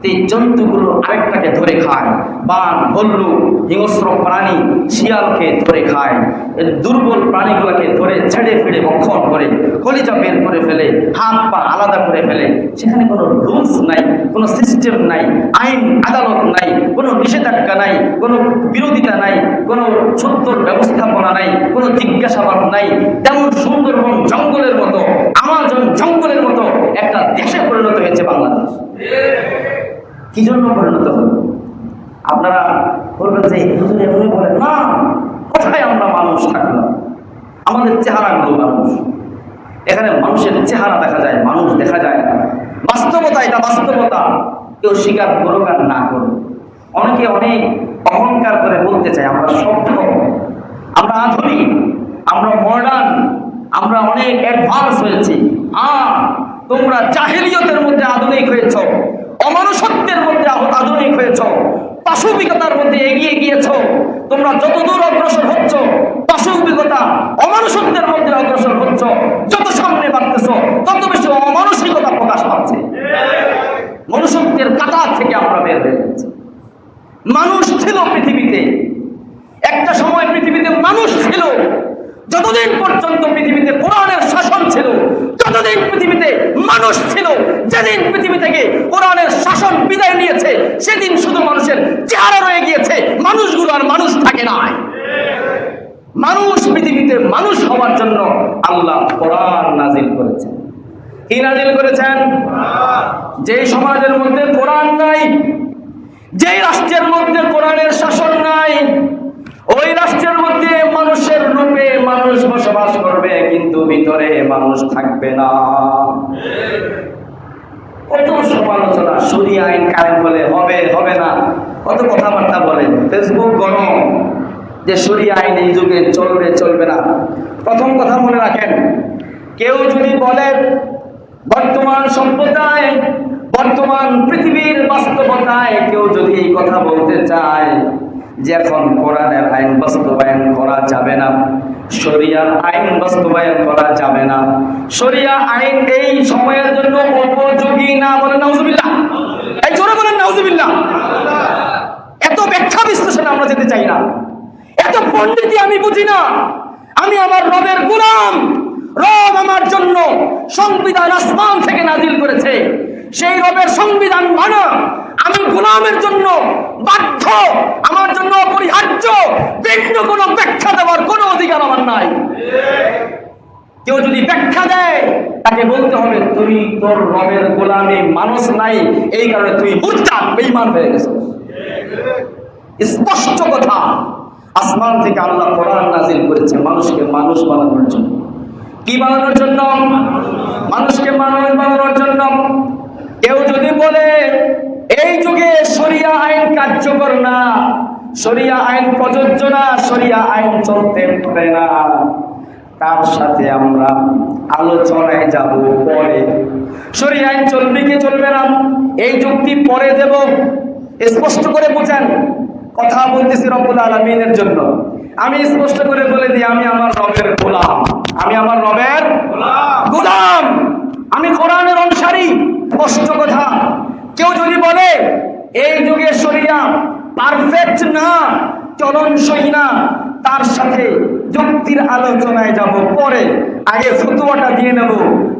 এই জন্তুগুলো আরেকটাকে ধরে খায়, বাঘ, ভাল্লুক, হিংস্র প্রাণী শিয়ালকে ধরে খায়, এর দুর্বল প্রাণীগুলোকে ধরে ছেড়ে ফিরে ভক্ষণ করে, কলিজা বের করে ফেলে, হাত পা আলাদা করে ফেলে। সেখানে কোনো রুলস নাই, কোনো সিস্টেম নাই, আইন আদালত নাই, কোনো নিষেধাজ্ঞা নাই, কোনো বিরোধিতা নাই, কোনো সত্যর ব্যবস্থাপনা নাই, কোনো জিজ্ঞাসাবাদ নাই। তেমন সুন্দরবন জঙ্গলের মতো, আমাজন জঙ্গলের মতো একটা দেশে পরিণত হয়েছে বাংলাদেশ। কি জন্য পরিণত হল? আপনারা বলবেন যে হুজুর এমনি বলেন না, কোথায় আমরা মানুষ থাকলাম? আমাদের চেহারাগুলো মানুষ, এখানে মানুষের চেহারা দেখা যায়, মানুষ দেখা যায় না। বাস্তবতা, এটা বাস্তবতা, কেউ স্বীকার করুক আর না করুক। অনেকে অনেক অহংকার করে বলতে চায় আমরা সভ্য, আমরা আধুনিক, আমরা মডার্ন, আমরা অনেক অ্যাডভান্স হয়েছি। তোমরা জাহেলিয়তের মধ্যে আধুনিক হয়েছ, অমানুষত্বের মধ্যে আধুনিক হয়েছ, পাশবিকতার মধ্যে এগিয়ে গিয়েছ। তোমরা যতদূর অগ্রসর হচ্ছ, পাশবিকতা অমানুষত্বের মধ্যে অগ্রসর হচ্ছ, যত সামনে বাড়তেছ তত বেশি অমানসিকতা প্রকাশ পাচ্ছে। মনুষ্যত্বের কাতার থেকে আমরা বের হয়ে যাচ্ছি। মানুষ ছিল পৃথিবীতে, একটা সময় পৃথিবীতে মানুষ ছিল। যতদিন পর্যন্ত পৃথিবীতে কোরআনের শাসন ছিল, ততদিন পৃথিবীতে মানুষ ছিল। যেদিন পৃথিবী থেকে কোরআনের শাসন বিদায় নিয়েছে, সেদিন শুধু মানুষের চেহারা রয়ে গিয়েছে, মানুষগুলো আর মানুষ থাকে নাই। মানুষ পৃথিবীতে মানুষ হওয়ার জন্য আল্লাহ কোরআন নাজিল করেছেন। কি নাজিল করেছেন? যে সমাজের মধ্যে কোরআন নাই, যে রাষ্ট্রের মধ্যে কোরআনের শাসন নাই, ওই রাষ্ট্রের মধ্যে মানুষের রূপে মানুষ বসবাস করবে, কিন্তু ভিতরে মানুষ থাকবে না। কত সমালোচনা, শরিয়া আইন কায়েম হলে হবে, হবে না, কত কথাবার্তা বলে। ফেসবুক গরম যে শরিয়া আইন এই যুগে চলবে, চলবে না। প্রথম কথা মনে রাখেন, কেউ যদি বলে বর্তমান সভ্যতায়, বর্তমান পৃথিবীর বাস্তবতায় কেউ যদি এই কথা বলতে চায় যে এখন কোরআনের আইন বাস্তবায়ন করা যাবে না, শরিয়ার আইন বাস্তবায়ন করা যাবে না, শরিয়া আইন এই সময়ের জন্য উপযোগী না, বলেন নাউজুবিল্লাহ। এই জোরে বলেন নাউজুবিল্লাহ। এত ব্যাখ্যা বিশ্লেষণে আমরা যেতে চাই না, এত পণ্ডিতি আমি বুঝি না। আমি আমার রবের গোলাম, রব আমার জন্য সংবিধান আসমান থেকে নাজিল করেছে, সেই রবের সংবিধান মানা আমি গোলামের জন্য বাধ্য, আমার জন্য অপরিহার্য। ভিন্ন কোনো ব্যাখ্যা দেওয়ার কোনো অধিকার আমার নাই। কেউ যদি ব্যাখ্যা দেয় তাকে বলতে হবে তুই তোর রবের গোলামে মানুষ নাই, এই কারণে তুই মুরতাদ, বেঈমান হয়ে গেছিস। স্পষ্ট কথা, আসমান থেকে আল্লাহ কোরআন নাজিল করেছে মানুষকে মানুষ বানানোর জন্য। কি বানানোর জন্য? মানুষকে মানুষ বানানোর জন্য। কেউ যদি বলে এই যুগে শরিয়া আইন কার্যকর না, শরিয়া আইন প্রযোজ্য না, শরিয়া আইন চলতে পারে না, তার সাথে আমরা আলোচনায় যাব পরে। শরিয়া আইন চলবে কি চলবে না এই যুক্তি পরে দেব। স্পষ্ট করে বুঝেন, কথা বলতেছি রব্বুল আলামিনের জন্য। আমি স্পষ্ট করে বলে দিই, আমি আমার রবের গোলাম, আমি আমার রবের গোলাম, আমি কোরআনের অনুসারী। স্পষ্ট কথা। কেউ যদি বলে এই যুগে শরিয়া পারফেক্ট না, চলনসই না, তার সাথে যুক্তির আলোচনায় যাব পরে, আগে ফতোয়াটা দিয়ে নেব।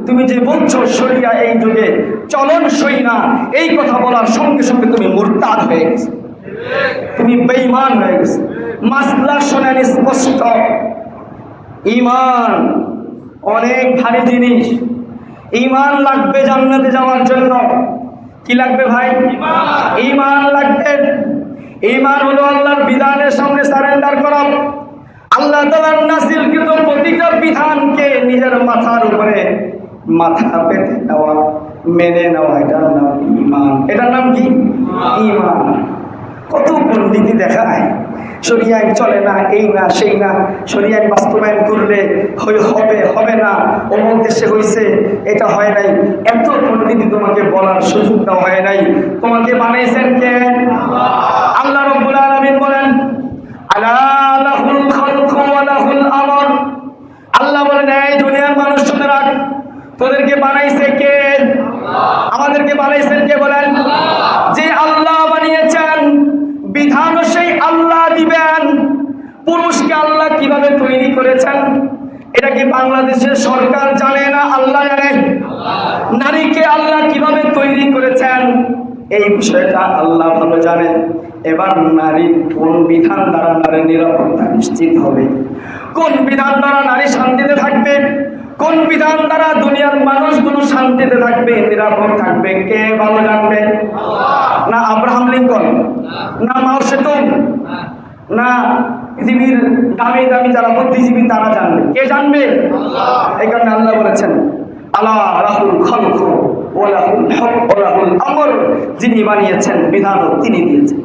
তুমি যে বলছো শরিয়া এই যুগে চলনসই না, এই কথা বলার সঙ্গে সঙ্গে তুমি মুরতাদ হয়ে গেছো, তুমি বেঈমান হয়ে গেছো। মাসলা শোনেন স্পষ্ট। ঈমান অনেক ভারী জিনিস। ঈমান লাগবে জান্নাতে যাওয়ার জন্য। কি লাগবে ভাই? ঈমান লাগবে। ঈমান হলো আল্লাহর বিধানের সামনে সারেন্ডার করা, আল্লাহ তাআলার নাযিলকৃত প্রতিটা বিধানকে নিজের মাথার উপরে মাথা পেতে নেওয়া, মেনে নেওয়া, এটার নাম ঈমান। এটার নাম কি? ঈমান। কত পণ্ডিতি দেখায় শরিয়া আইন চলে না, এই না সেই না, শরিয়া আইন বাস্তবায়ন করলে হবে, হবে না, অমুক দেশে হয়েছে, এটা হয় নাই। এত পণ্ডিতি তোমাকে বলার সুযোগ দেওয়া হয় নাই। তোমাকে বানাইছেন কে? আল্লাহ রাব্বুল আলামিন বলেন আলা লাহুল খালকু ওয়া লাহুল আমর। আল্লাহ বলেন এই দুনিয়ার মানুষ শুনে রাখ, তোদেরকে বানাইছে কে? আমাদেরকে বানাইছেন কে? বলেন যে বাংলাদেশের সরকার জানে না আল্লাহ জানে? নারীকে আল্লাহ কিভাবে তৈরি করেছেন এই বিষয়টা আল্লাহ ভালো জানেন। এবার নারীর কোন বিধান দ্বারা নারীর নিরাপত্তা নিশ্চিত হবে, কোন বিধান দ্বারা নারী শান্তিতে থাকবে, কোন বিধান দ্বারা দুনিয়ার মানুষগুলো শান্তিতে থাকবে, নিরাপদ থাকবে, কে ভালো জানবে? না আব্রাহাম লিঙ্কন, না মাও সেতুং, না পৃথিবীর দামি দামি যারা বুদ্ধিজীবী তারা জানবে? কে জানবে? এই কারণে আল্লাহ বলেছেন আলা রাহুল খালক ওয়া লাহুল হক ওয়া লাহুল আমর, যিনি বানিয়েছেন বিধানও তিনি দিয়েছেন।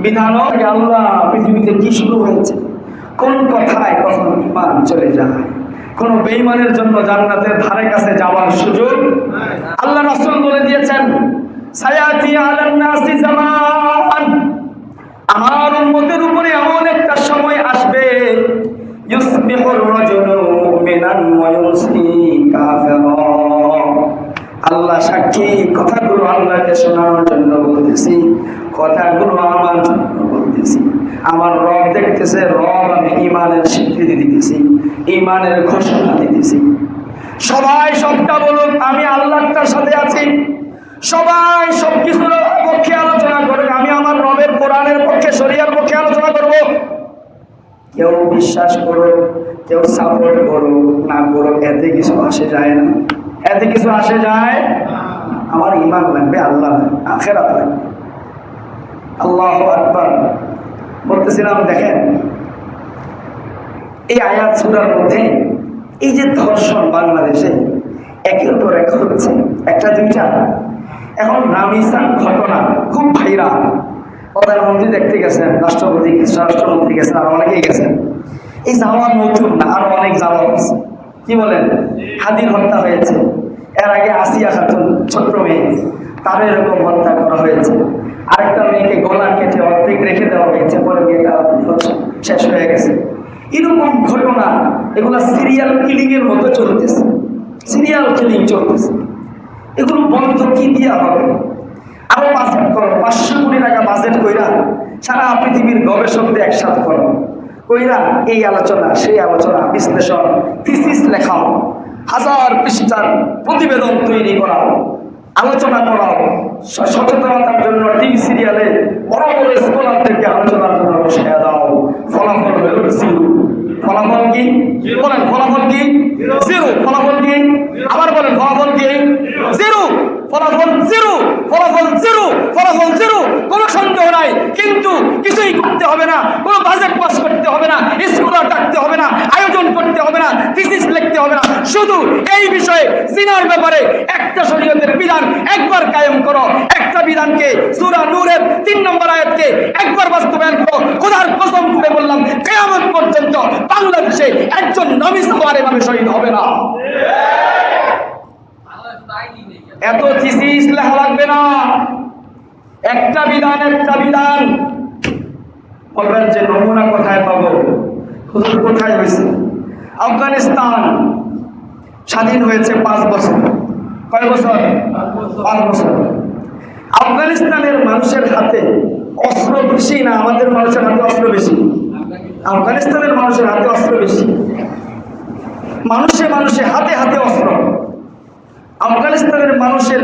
বিধানও আল্লাহ। পৃথিবীতে কি শুরু হয়েছে, কোন কথায় কখন ঈমান চলে যায়, কোন বেঈমানের জন্য জান্নাতের ধারে কাছে যাওয়ার সুযোগ আল্লাহ রাসূল বলে দিয়েছেন সায়াতি আলান নাসি জামান, আমার উম্মতের উপরে এমন একটা সময় আসবে ইউসবিহুর রাজুলু মুমিনান ওয়া ইউমসি কাফিরা। আল্লাহ সাক্ষী, কথাগুলো আল্লাহকে শোনানোর জন্য বলতেছি, কথাগুলো আমার জন্য বলতেছি। আমার রব দেখতেছে, রব আমি ইমানের স্বীকৃতি দিতেছি, ইমানের ঘোষণা দিতেছি। সবাই সবটা বলুক আমি আল্লাহটার সাথে আছি, সবাই সবকিছুর পক্ষে আলোচনা করুক, আমি আমার রবের কোরআনের পক্ষে শরিয়ার পক্ষে আলোচনা করব। কেউ বিশ্বাস করুক, কেউ সাপোর্ট করুক না করুক, এতে কিছু আসে যায় না, এতে কিছু আসে যায়। আমার ঈমান লাগবে, আল্লাহ আখিরাত লাগবে। আল্লাহু আকবার। বলতেছিলাম দেখেন এই আয়াত সূরার মধ্যে এই যে ধর্ষণ বাংলাদেশে একের পর এক হচ্ছে, একটা দুইটা। এখন রামিসান ঘটনা খুব ভাইরাল, প্রধানমন্ত্রী দেখতে গেছেন, রাষ্ট্রপতি স্বরাষ্ট্রমন্ত্রী গেছেন, আর অনেকেই গেছেন। এই যাওয়া নতুন না, আরো অনেক যাওয়া হয়েছে। কি বলেন? হাদির হত্যা হয়েছে, এর আগে আসিয়া খাতুন ছোট্ট মেয়ে, তার এরকম হত্যা করা হয়েছে। আরেকটা মেয়েকে গলা কেটে অর্ধেক রেখে দেওয়া হয়েছে, পরে মেয়েটা শেষ হয়ে গেছে। এরকম ঘটনা এগুলো সিরিয়াল কিলিং এর মতো চলতেছে, সিরিয়াল কিলিং চলতেছে। এগুলো বন্ধ কি দিয়া হবে? আরো বাজেট করো, 500 কোটি টাকা বাজেট কইরা সারা পৃথিবীর গবেষকদের একসাথে করো, কইরা এই আলোচনা সেই আলোচনা বিশ্লেষণ থিসিস লেখাও, 1000 পৃষ্ঠার প্রতিবেদন তৈরি করাও, আলোচনা করাও, সচেতনতার জন্য টিভি সিরিয়ালে বড় বড় স্কলারদেরকে আলোচনার জন্য বসায় দাও। ফলাফল হলো জিরো। ফলাফল কি বলেন? ফলাফল কি? জিরো। ফলাফল কি? আবার বলেন ফলাফল কি? জিরো। ফলাফল জিরো, ফলাফল জিরো, ফলাফল জিরো। কোনো সন্দেহ নাই। কিন্তু কিছুই করতে হবে না, কোনো বাজেট পাস করতে হবে না, স্কলার ডাকতে হবে না, আয়োজন করতে হবে না, থিসিস লিখতে হবে না। শুধু এই বিষয়ে জিনার ব্যাপারে একটা শরীয়তের বিধান একবার কায়েম করো, একটা বিধানকে সূরা নূরের 3 নম্বর আয়াতকে একবার বাস্তবায়ন করো। খোদার কসম করে বললাম কিয়ামত পর্যন্ত বাংলাদেশে একজন নবী সাওয়ার এভাবে শহীদ হবে না। এত থিসিস লেখা লাগবে না, একটা বিধান একটা বিধান। বলবেন যে নমুনা কোথায় পাবো? হুজুর কোথায় হয়েছে? আফগানিস্তান স্বাধীন হয়েছে 5 বছর। কয় বছর? 5 বছর। আফগানিস্তানের মানুষের হাতে অস্ত্র বেশি না আমাদের মানুষের হাতে অস্ত্র বেশি? আফগানিস্তানের মানুষের হাতে অস্ত্র বেশি, মানুষে মানুষে হাতে হাতে অস্ত্র। আফগানিস্তানের মানুষের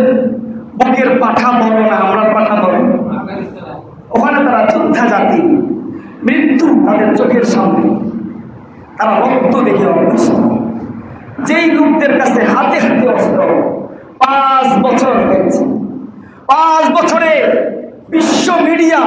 বুকের পাঠা বড় না আমরা পাঠা বড়। ওখানে তারা যোদ্ধা জাতি, মৃত্যু তাদের চোখের সামনে, তারা রক্ত দেখে অভ্যস্ত। যেই লোকদের কাছে হাতে হাতে অস্ত্র 5 বছর হয়েছে, 5 বছরে বিশ্ব মিডিয়া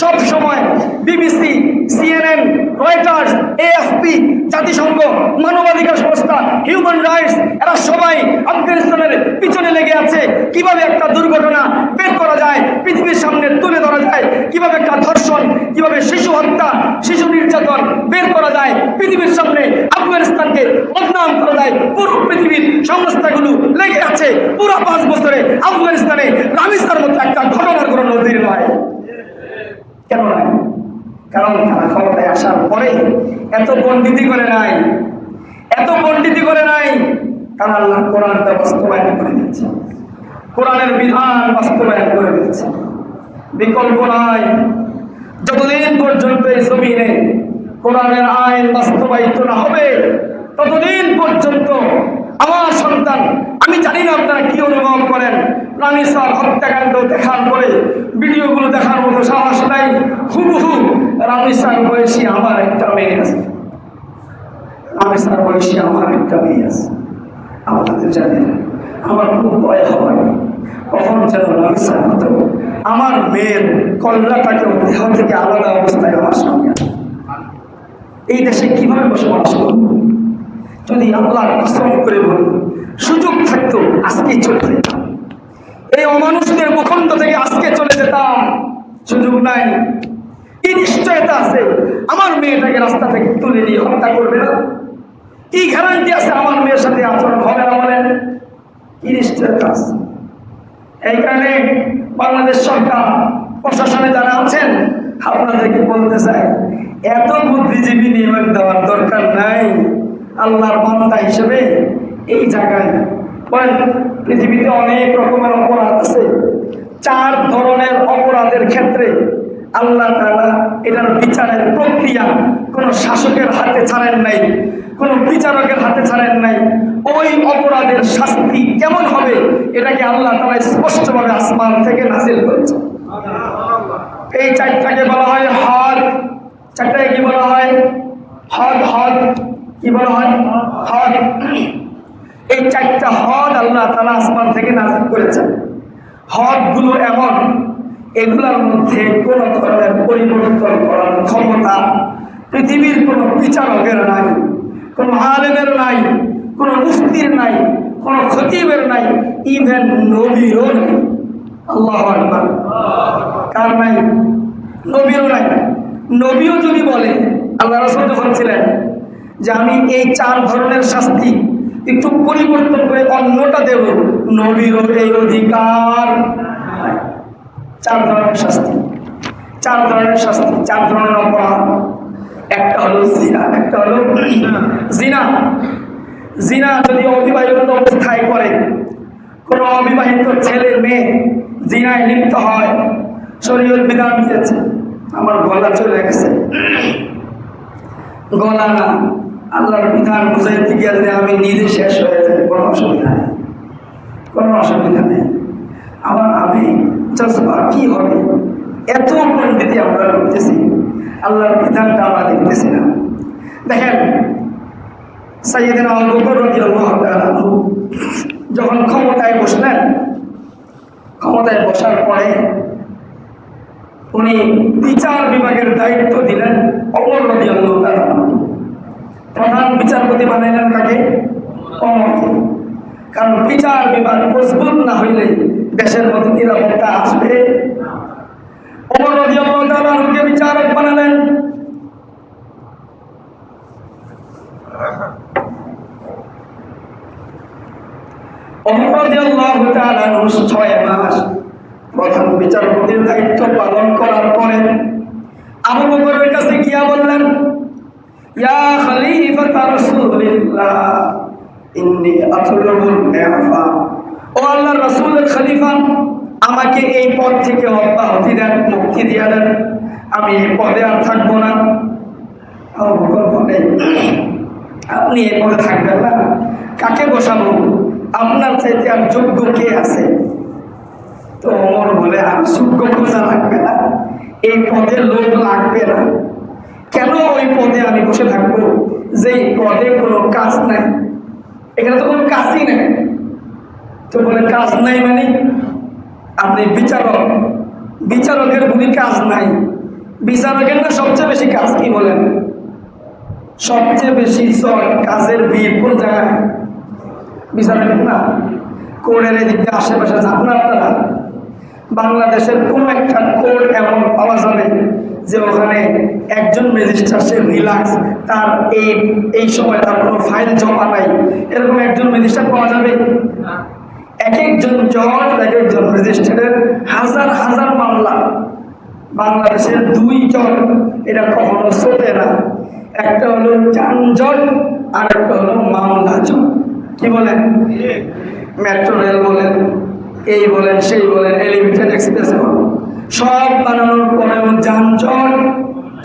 সব সময় বিবিসি, সিএনএন, রয়টার্স, এএফপি, জাতিসংঘ, মানবাধিকার সংস্থা, হিউম্যান রাইটস, এরা সবাই আফগানিস্তানের পিছনে লেগে আছে। কিভাবে একটা দুর্ঘটনা বের করা যায়, পৃথিবীর সামনে তুলে ধরা যায়, কিভাবে একটা ধর্ষণ, কিভাবে শিশু হত্যা, শিশু নির্যাতন বের করা যায়, পৃথিবীর সামনে আফগানিস্তানকে বদনাম করা যায়। পুরো পৃথিবীর সংস্থাগুলো লেগে আছে। পুরো 5 বছরে আফগানিস্তানে রামিসার মতো একটা ঘটনার কোনো নজির নয়। কেন নাই? কারণ তারা ক্ষমতায় আসার পরে এত পণ্ডিতি করে নাই, এত পণ্ডিতি করে নাই। তারা আল্লাহ কোরআনটা বাস্তবায়ন করে দিচ্ছে, কোরআনের বিধান বাস্তবায়ন করে দিচ্ছে। বিকল্প নাই। যতদিন পর্যন্ত এই জমিনে কোরআনের আইন বাস্তবায়িত না হবে ততদিন পর্যন্ত আমার সন্তান, আমি জানি না আপনারা কি অনুভব করেন, রামিসার হত্যাকাণ্ড দেখার পরে ভিডিওগুলো দেখার মতো সাহস নাই। হুবহু রামিসার বয়সী আমার একটা মেয়ে আছে, রামিসার বয়সী আমার একটা মেয়ে আছে। আপনাদের জানেন আমার খুব ভয় হয় কখন যেন রামিসার মতো আমার মেয়ের কল্যাটাকে দেহ থেকে আলাদা অবস্থায় আমার সঙ্গে। এই দেশে কিভাবে বসবাস করব? যদি আল্লাহর কসম করে বলি, সুযোগ থাকতো আজকেই চলে যেতাম, এই অমানুষদের ভূখণ্ড থেকে আজকে চলে যেতাম। সুযোগ নাই। কি নিশ্চয়তা আছে আমার মেয়েটাকে রাস্তা থেকে তুলে নিয়ে হত্যা করবে না? কি গ্যারান্টি আছে আমার মেয়ের সাথে আচরণ হবে না? বলেন, কি নিশ্চয়তা আছে? এই কারণে বাংলাদেশ সরকার প্রশাসনে যারা আছেন আপনাদেরকে বলতে চাই, এত বুদ্ধিজীবী নিয়োগ দেওয়ার দরকার নাই। আল্লাহর বান্দা হিসেবে এই জায়গায় বলেন, পৃথিবীতে অনেক রকমের অপরাধ আছে। 4 ধরনের অপরাধের ক্ষেত্রে আল্লাহ তাআলা এটার বিচারের প্রক্রিয়া কোনো শাসকের হাতে ছাড়েন নাই, কোনো বিচারকের হাতে ছাড়েন নাই। ওই অপরাধের শাস্তি কেমন হবে এটাকে আল্লাহ তাআলা স্পষ্টভাবে আসমান থেকে নাজিল করেছে। এই 4টাকে বলা হয় হদ। 4টাকে কি বলা হয়? হদ। হদ কি বলা হয়? হদ। এই 4টা হদ আল্লাহ তাআলা আসমান থেকে নাজিল করেছেন। হদগুলো এমন, এগুলোর মধ্যে কোনো ধরনের পরিবর্তন করার ক্ষমতা পৃথিবীর কোনো বিচারকের নাই, কোনো আলেমের নাই, কোনো মুফতির নাই, কোনো খতিবের নাই, ইভেন নবীরও নাই। আল্লাহু আকবার। কার নাই? নবীরও নাই। নবীও যদি বলে, আল্লাহ রাসূল যখন ছিলেন যে আমি এই 4 ধরনের শাস্তি একটু পরিবর্তন করে অন্যটা দেব, নবীরও এই অধিকার নাই। 4 ধরনের শাস্তি, 4 ধরনের শাস্তি, 4 ধরনের অপরাধ। একটা হলো জিনা, একটা হলো জিনা। জিনা যদি অবিবাহিত অবস্থায় করে, কোনো অবিবাহিত ছেলে মেয়ে জিনায় লিপ্ত হয়, শরীয়ত বিধান দিয়েছে। আমার গলা চলে গেছে, গলা না, আল্লাহর বিধান বুঝাইতে গেলে আমি নিজে শেষ হয়ে যাই। কোনো অসুবিধা নেই, কোনো অসুবিধা নেই। আমি জজবা কি হবে? এত পণ্ডিতি আমরা করতেছি, আল্লাহর বিধানটা আমরা দেখতেছি না। দেখেন, সাইয়েদনা আবু বকর রাদিয়াল্লাহু তাআলা আনহু যখন ক্ষমতায় বসলেন, ক্ষমতায় বসার পরে উনি বিচার বিভাগের দায়িত্ব দিলেন ওমর রাদিয়াল্লাহু তাআলা আনহু। প্রধান বিচারপতি বানাইলেন কাকে? ওমরকে। কারণ বিচার বিভাগ মজবুত না হইলে দেশের মধ্যে নিরাপত্তা আসবে। ওমর রাদিয়াল্লাহু তাআলা আনহুকে বিচারক বানালেন। ওমর রাদিয়াল্লাহু তাআলা আনহু 6 মাস প্রধান বিচারপতির দায়িত্ব পালন করার পরে আবু বকরের কাছে গিয়া বললেন, ইয়া খলিফাতা রাসূলিল্লাহ ইন্নী আতলুবুল ইফা। ও আল্লাহর রাসূলের খলিফা, আমাকে এই পদ থেকে অব্যাহতি দেন, মুক্তি দিয়ে দেন, আমি এই পদে আর থাকবো না। আবু বকর বলে, আপনি এই পদে থাকবেন না? কাকে বসাবো? আপনার চাইতে আর যোগ্য কে আছে? তো ওমর বলে, আর যোগ্য খোঁজা লাগবে না, এই পদে লোক লাগবে না। কেন ওই পদে আমি বসে থাকবো যেই পদে কোনো কাজ নাই? এখানে তো কোনো কাজই নেই। তো বলে, কাজ নাই মানে? আপনি বিচারক, বিচারকের কোনো কাজ নাই। বিচারকের না সবচেয়ে বেশি কাজ, কি বলেন? সবচেয়ে বেশি কাজের ভিড় কোন জায়গায়? বিচারকের না? কোর্টের এদিকে আশেপাশে যান না আপনারা? বাংলাদেশের কোন একটা কোর্ট এমন পাওয়া যাবে যে ওখানে একজন ম্যাজিস্ট্রেট সে রিল্যাক্স, তার এই সময় তার কোনো ফাইল জমা নাই, এরকম একজন ম্যাজিস্ট্রেট পাওয়া যাবে? এক একজন জজ, এক একজন ম্যাজিস্ট্রেটের হাজার হাজার মামলা। বাংলাদেশের 2 জট, এটা কখনো চলে না। একটা হলো যানজট আর একটা হলো মামলা জট। কি বলেন? মেট্রো রেল বলেন, এই বলেন, সেই বলেন, এলিভেটেড এক্সপ্রেস বলেন, সব বানানোর পরেও যানজট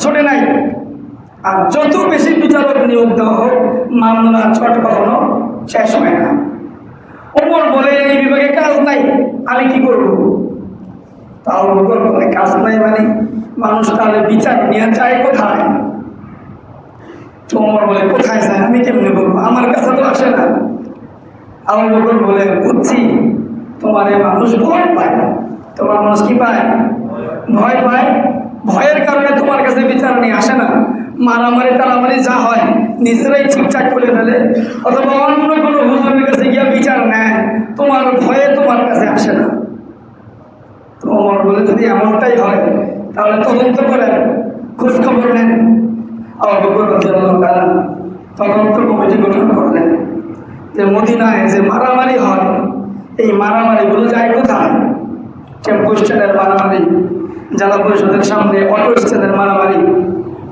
ছোটে নাই। আর যত বেশি বিচারক নিয়োগ দেওয়া হোক, মামলা চট কখনো শেষ হয় না। ওমর বলে এই বিভাগে কাজ নাই, আমি কি করব? তাও ওমর বলে কাজ নাই মানে মানুষ তাহলে বিচার নিয়ে যায় কোথায়? তো ওমর বলে কোথায় যায়, আমি কেমনে বলবো, আমার কাছে তো আসে না। আবু বকর বলে বুঝছি, তোমার মানুষ ভয় পায়। তোমার মানুষ কি পায়? ভয় পায়। ভয়ের কারণে তোমার কাছে বিচার নিয়ে আসে না। মারামারি টারামারি যা হয় নিজেরাই ঠিকঠাক করে ফেলে, অথবা অন্য কোনো হুজুরের কাছে গিয়া বিচার নেয়, তোমার ভয়ে তোমার কাছে আসে না। তো ওমর বলে যদি এমনটাই হয় তাহলে তদন্ত করেন, খোঁজ খবর নেন। আবু বকর রাদিয়াল্লাহু তাআলা তদন্ত কমিটি গঠন করলেন যে মদিনায় যে মারামারি হয়, এই মারামারিগুলো যায় কোথায়? টেম্পো স্ট্যান্ডের মারামারি, জেলা পরিষদের সামনে অটো স্ট্যান্ডের মারামারি,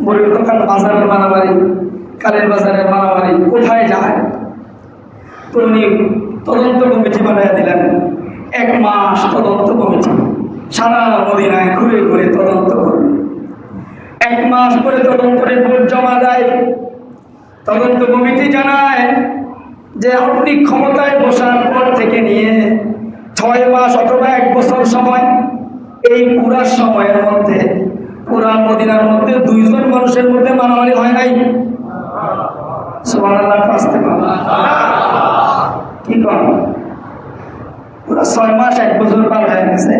বড়ির দোকান বাজারের মারামারি, কালের বাজারের মারামারি কোথায় যায়? তো উনি তদন্ত কমিটি বানিয়ে দিলেন। 1 মাস তদন্ত কমিটি সারা মদিনায় ঘুরে ঘুরে তদন্ত করবে। 1 মাস পরে তদন্ত রিপোর্ট জমা দেয়। তদন্ত কমিটি জানায় যে আপনি ক্ষমতায় বসার পর থেকে নিয়ে 6 মাস অথবা 1 বছর সময়, এই পুরা সময়ের মধ্যে পুরা মদিনার মধ্যে 2 জন মানুষের মধ্যে মারামারি হয় নাই। সুবহানাল্লাহ, আসতে পারে কি কর? পুরা 6 মাস 1 বছর পার হয়ে গেছে,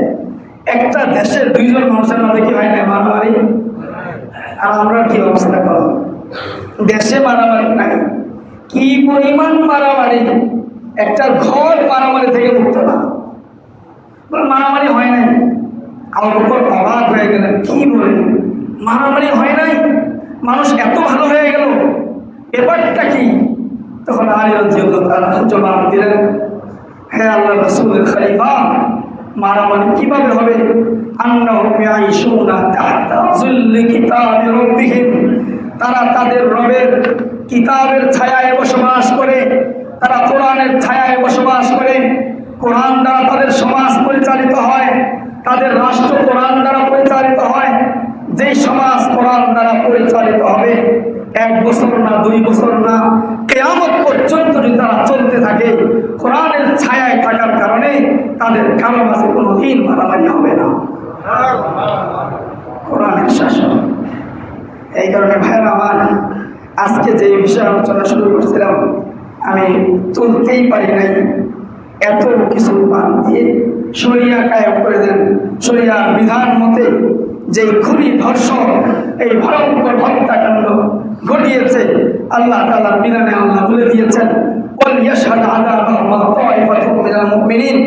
একটা দেশে 2 জন মানুষের মধ্যে কি হয় নাই মারামারি? আর আমরা কি অবস্থা কর? দেশে মারামারি নাই, কি পরিমাণ মারামারি! একটা ঘর মারামারি থেকে মুক্ত না, মারামারি হয় নাই। আবু বকর অবাক হয়ে গেলেন, কি বলে মারামারি হয় নাই? মানুষ এত ভালো হয়ে গেল, ব্যাপারটা কি? তখন আলী রাদিয়াল্লাহু তাআলা জবাব দিলেন, হে আল্লাহর রাসূলের খলিফা, মারামারি কিভাবে হবে? আন্নাহুম ইয়াইশুনা তাহতা যিল্লি কিতাবি রাব্বিহিম, তারা তাদের রবের কিতাবের ছায়ায় বসবাস করে, তারা কোরআনের ছায়ায় বসবাস করে। কোরআন দ্বারা তাদের সমাজ পরিচালিত হয়, তাদের রাষ্ট্র কোরআন দ্বারা পরিচালিত হয়। যেই সমাজ কোরআন দ্বারা পরিচালিত হবে, 1 বছর না 2 বছর না, কিয়ামত পর্যন্ত যদি তারা চলতে থাকে, কোরআনের ছায়ায় থাকার কারণে তাদের কারো মাঝে কোনোদিন মারামারি হবে না। কোরআনের শাসন। এই কারণে ভাইরা আমার, আজকে যে বিষয়ে আলোচনা শুরু করছিলাম আমি তুলতেই পারি নাই, এত কিছু বাদ দিয়ে শরিয়া কায়েম করে দেন। শরিয়ার বিধান মতে যে খুনি ধর্ষণ, এই ভয়ঙ্কর হত্যাকাণ্ড ঘটিয়েছে, আল্লাহ তাআলার বিধানে আল্লাহ বলে দিয়েছেন, ওয়াল ইয়াশহাদ আযাবাহুমা তায়ফাতুম মিনাল মুমিনিন,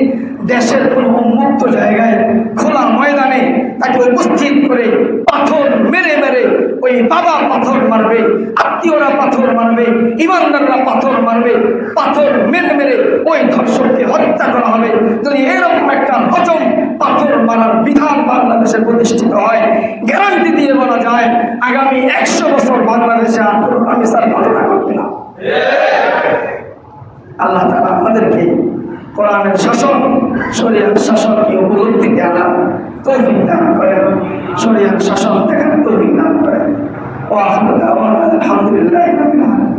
দেশের কোন উন্মুক্ত জায়গায় খোলা ময়দানে তাকে উপস্থিত করে পাথর মেরে মেরে, ওই বাবা পাথর মারবে, আত্মীয়রা পাথর মারবে, ইমানদাররা পাথর মারবে, পাথর মেরে মেরে ওই ধর্ষককে হত্যা করা হবে। যদি এরকম একটা হজম পাথর মারার বিধান বাংলাদেশে প্রতিষ্ঠিত হয়, গ্যারান্টি দিয়ে বলা যায় আগামী 100 বছর বাংলাদেশে আর কোনো রামিসার ঘটনা ঘটবে না। আল্লাহ তাআলা আমাদেরকে কোরআনের শাসন, শরিয়ার শাসনকে উপলব্ধিতে আনার তৌফিক দান করেন, শরিয়ার শাসন দেখার তৌফিক দান করেন। ওয়া আখিরু দাওয়ানা আলহামদুলিল্লাহি রাব্বিল আলামিন।